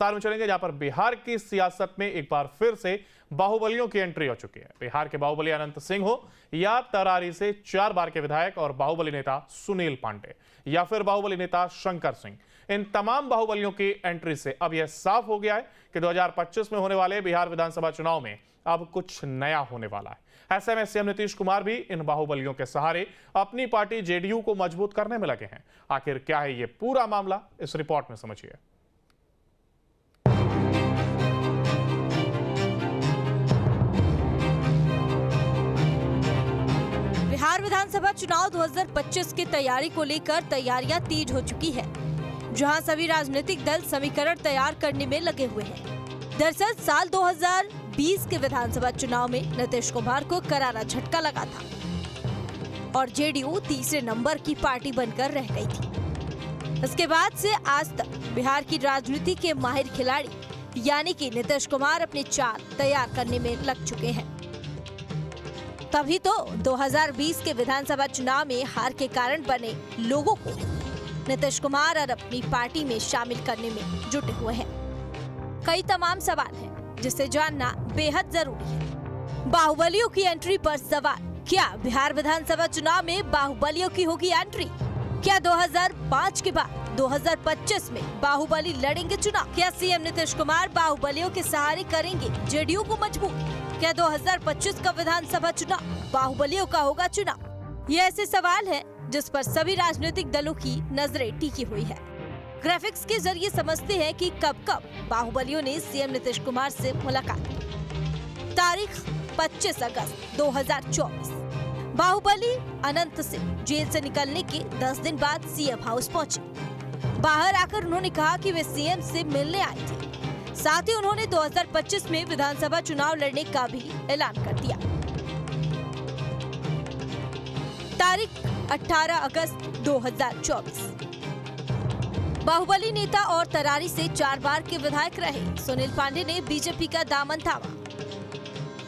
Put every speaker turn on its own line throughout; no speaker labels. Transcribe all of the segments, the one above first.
विस्तार में चलेंगे, जहां पर बिहार की सियासत में एक बार फिर से बाहुबलियों की एंट्री हो चुकी है। बिहार के बाहुबली अनंत सिंह हो या तरारी से 4 बार के विधायक और बाहुबली नेता सुनील पांडे या फिर बाहुबली नेता शंकर सिंह, इन तमाम बाहुबलियों की एंट्री से अब यह साफ हो गया है कि 2025 में होने वाले बिहार विधानसभा चुनाव में अब कुछ नया होने वाला है। ऐसे में सीएम नीतीश कुमार भी इन बाहुबलियों के सहारे अपनी पार्टी जेडीयू को मजबूत करने में लगे हैं। आखिर क्या है ये पूरा मामला, इस रिपोर्ट में समझिए।
बिहार विधानसभा चुनाव 2025 की तैयारी को लेकर तैयारियां तेज हो चुकी है, जहां सभी राजनीतिक दल समीकरण तैयार करने में लगे हुए हैं। दरअसल साल 2020 के विधानसभा चुनाव में नीतीश कुमार को करारा झटका लगा था और जेडीयू तीसरे नंबर की पार्टी बनकर रह गई थी। इसके बाद से आज तक बिहार की राजनीति के माहिर खिलाड़ी यानी कि नीतीश कुमार अपनी चाल तैयार करने में लग चुके हैं। तभी तो 2020 के विधानसभा चुनाव में हार के कारण बने लोगों को नीतीश कुमार और अपनी पार्टी में शामिल करने में जुटे हुए हैं। कई तमाम सवाल हैं जिसे जानना बेहद जरूरी है। बाहुबलियों की एंट्री पर सवाल, क्या बिहार विधानसभा चुनाव में बाहुबलियों की होगी एंट्री? क्या 2005 के बाद 2025 में बाहुबली लड़ेंगे चुनाव? क्या सीएम नीतीश कुमार बाहुबलियों के सहारे करेंगे जेडीयू को मजबूत? क्या 2025 का विधानसभा चुनाव बाहुबलियों का होगा चुनाव? ये ऐसे सवाल हैं जिस पर सभी राजनीतिक दलों की नजरें टिकी हुई है। ग्राफिक्स के जरिए समझते हैं कि कब कब बाहुबलियों ने सीएम नीतीश कुमार से मुलाकात की। तारीख 25 अगस्त 2024। बाहुबली अनंत सिंह जेल से निकलने के 10 दिन बाद सीएम हाउस पहुंचे। बाहर आकर उन्होंने कहा कि वे सीएम से मिलने आए थे। साथ ही उन्होंने 2025 में विधानसभा चुनाव लड़ने का भी ऐलान कर दिया। तारीख 18 अगस्त 2024। बाहुबली नेता और तरारी से 4 बार के विधायक रहे सुनील पांडे ने बीजेपी का दामन थामा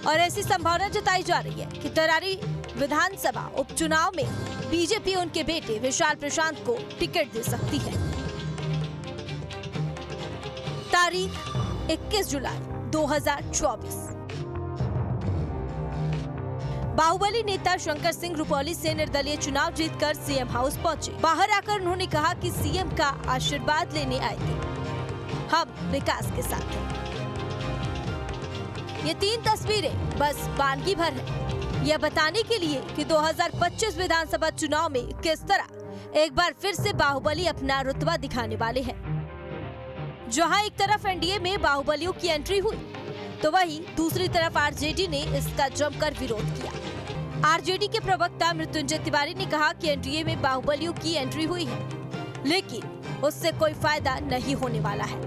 और ऐसी संभावना जताई जा रही है कि तरारी विधानसभा उपचुनाव में बीजेपी उनके बेटे विशाल प्रशांत को टिकट दे सकती है। तारीख 21 जुलाई 2024। बाहुबली नेता शंकर सिंह रुपौली से निर्दलीय चुनाव जीतकर सीएम हाउस पहुंचे। बाहर आकर उन्होंने कहा कि सीएम का आशीर्वाद लेने आए थे, हम विकास के साथ हैं। ये 3 तस्वीरें बस वानगी भर है, यह बताने के लिए कि 2025 विधानसभा चुनाव में किस तरह एक बार फिर से बाहुबली अपना रुतबा दिखाने वाले हैं। जहां एक तरफ एनडीए में बाहुबलियों की एंट्री हुई, तो वहीं दूसरी तरफ आरजेडी ने इसका जमकर विरोध किया। आरजेडी के प्रवक्ता मृत्युंजय तिवारी ने कहा कि एनडीए में बाहुबलियों की एंट्री हुई है, लेकिन उससे कोई फायदा नहीं होने वाला है।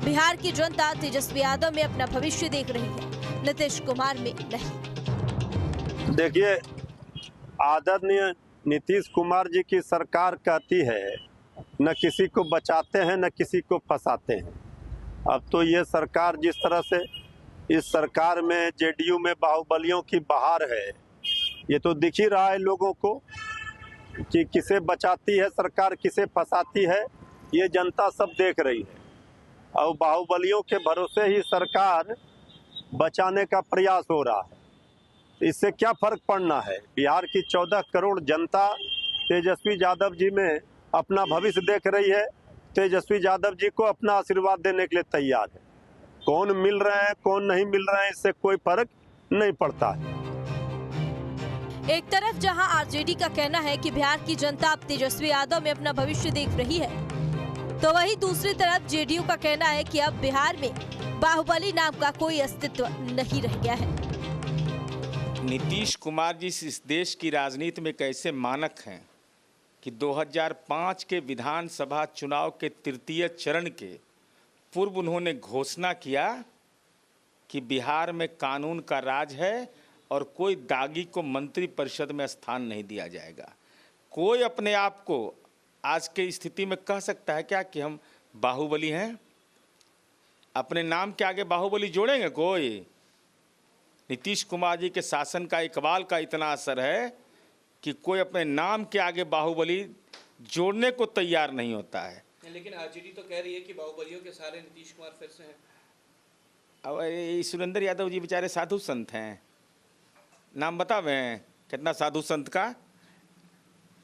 बिहार की जनता तेजस्वी यादव में अपना भविष्य देख रही है, नीतीश कुमार में नहीं।
देखिए, आदरणीय नीतीश कुमार जी की सरकार कहती है न किसी को बचाते हैं न किसी को फंसाते हैं। अब तो ये सरकार जिस तरह से इस सरकार में जेडीयू में बाहुबलियों की बहार है, ये तो दिख ही रहा है लोगों को कि किसे बचाती है सरकार, किसे फंसाती है, ये जनता सब देख रही है। और बाहुबलियों के भरोसे ही सरकार बचाने का प्रयास हो रहा है। इससे क्या फर्क पड़ना है? बिहार की 14 करोड़ जनता तेजस्वी यादव जी में अपना भविष्य देख रही है, तेजस्वी यादव जी को अपना आशीर्वाद देने के लिए तैयार है। कौन मिल रहे हैं कौन नहीं मिल रहे हैं, इससे कोई फर्क नहीं पड़ता है।
एक तरफ जहां आरजेडी का कहना है कि बिहार की जनता अब तेजस्वी यादव में अपना भविष्य देख रही है, तो वहीं दूसरी तरफ जेडीयू का कहना है कि अब बिहार में बाहुबली नाम का कोई अस्तित्व नहीं रह गया है।
नीतीश कुमार जी इस देश की राजनीति में कैसे मानक हैं कि 2005 के विधानसभा चुनाव के तृतीय चरण के पूर्व उन्होंने घोषणा किया कि बिहार में कानून का राज है और कोई दागी को मंत्री परिषद में स्थान नहीं दिया जाएगा। कोई अपने आप को आज की स्थिति में कह सकता है क्या कि हम बाहुबली हैं? अपने नाम के आगे बाहुबली जोड़ेंगे कोई? नीतीश कुमार जी के शासन का इकबाल का इतना असर है कि कोई अपने नाम के आगे बाहुबली जोड़ने को तैयार नहीं होता है।
लेकिन आरजेडी तो कह रही है कि बाहुबलियों के सारे नीतीश कुमार फिर से हैं।
अब ये सुरेंद्र यादव जी बेचारे साधु संत हैं, नाम बतावें कितना साधु संत का?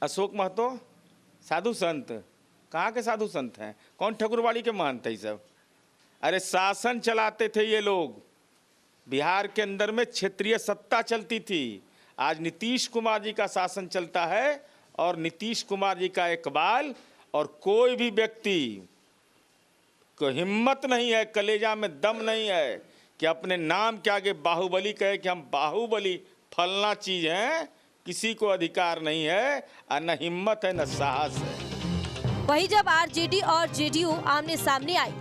अशोक महतो साधु संत, कहाँ के साधु संत हैं? कौन ठकुरवाड़ी के महंत है सब? अरे शासन चलाते थे ये लोग, बिहार के अंदर में क्षेत्रीय सत्ता चलती थी। आज नीतीश कुमार जी का शासन चलता है और नीतीश कुमार जी का इकबाल, और कोई भी व्यक्ति को हिम्मत नहीं है, कलेजा में दम नहीं है कि अपने नाम के आगे बाहुबली कहे कि हम बाहुबली फलना चीज हैं। किसी को अधिकार नहीं है, और न हिम्मत है न साहस है।
वहीं जब आरजेडी और जेडीयू आमने सामने आई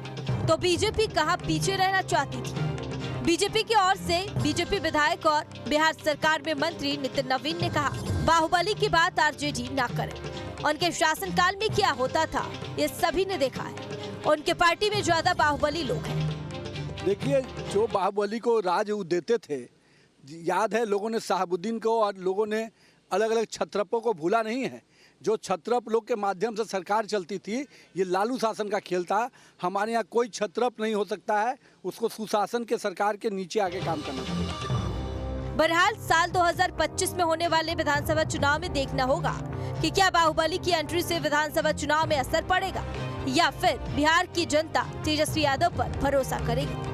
तो बीजेपी कहां पीछे रहना चाहती थी। बीजेपी की ओर से बीजेपी विधायक और बिहार सरकार में मंत्री नितिन नवीन ने कहा, बाहुबली की बात आरजेडी ना करे। उनके शासनकाल में क्या होता था ये सभी ने देखा है। उनके पार्टी में ज्यादा बाहुबली लोग हैं।
देखिए, जो बाहुबली को राज देते थे, याद है लोगों ने शहाबुद्दीन को, और लोगों ने अलग अलग छत्रपों को भूला नहीं है। जो छत्रप लोग के माध्यम से सरकार चलती थी, ये लालू शासन का खेल था। हमारे यहाँ कोई छत्रप नहीं हो सकता है, उसको सुशासन के सरकार के नीचे आके काम करना पड़ेगा।
बहरहाल साल 2025 में होने वाले विधानसभा चुनाव में देखना होगा कि क्या बाहुबली की एंट्री से विधानसभा चुनाव में असर पड़ेगा या फिर बिहार की जनता तेजस्वी यादव पर भरोसा करेगी।